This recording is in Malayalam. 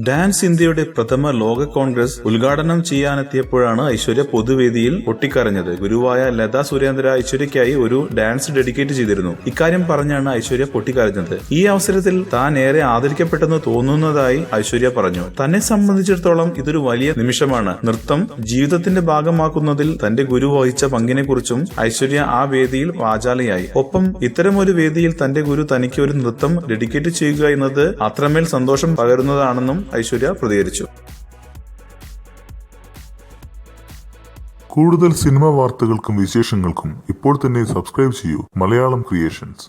ഡാൻസ് ഇന്ത്യയുടെ പ്രഥമ ലോക കോൺഗ്രസ് ഉദ്ഘാടനം ചെയ്യാനെത്തിയപ്പോഴാണ് ഐശ്വര്യ പൊതുവേദിയിൽ പൊട്ടിക്കരഞ്ഞത്. ഗുരുവായ ലതാ സുരേന്ദ്ര ഐശ്വര്യയ്ക്കായി ഒരു ഡാൻസ് ഡെഡിക്കേറ്റ് ചെയ്തിരുന്നു. ഇക്കാര്യം പറഞ്ഞാണ് ഐശ്വര്യ പൊട്ടിക്കരഞ്ഞത്. ഈ അവസരത്തിൽ താൻ ഏറെ ആദരിക്കപ്പെട്ടെന്ന് തോന്നുന്നതായി ഐശ്വര്യ പറഞ്ഞു. തന്നെ സംബന്ധിച്ചിടത്തോളം ഇതൊരു വലിയ നിമിഷമാണ്. നൃത്തം ജീവിതത്തിന്റെ ഭാഗമാക്കുന്നതിൽ തന്റെ ഗുരു വഹിച്ച പങ്കിനെക്കുറിച്ചും ഐശ്വര്യ ആ വേദിയിൽ വാചാലയായി. ഒപ്പം ഇത്തരമൊരു വേദിയിൽ തന്റെ ഗുരു തനിക്ക് ഒരു നൃത്തം ഡെഡിക്കേറ്റ് ചെയ്യുക എന്നത് അത്രമേൽ സന്തോഷം പകരുന്നതാണെന്നും ഐശ്വര്യ പ്രതികരിച്ചു. കൂടുതൽ സിനിമാ വാർത്തകൾക്കും വിശേഷങ്ങൾക്കും ഇപ്പോൾ തന്നെ സബ്സ്ക്രൈബ് ചെയ്യൂ മലയാളം ക്രിയേഷൻസ്.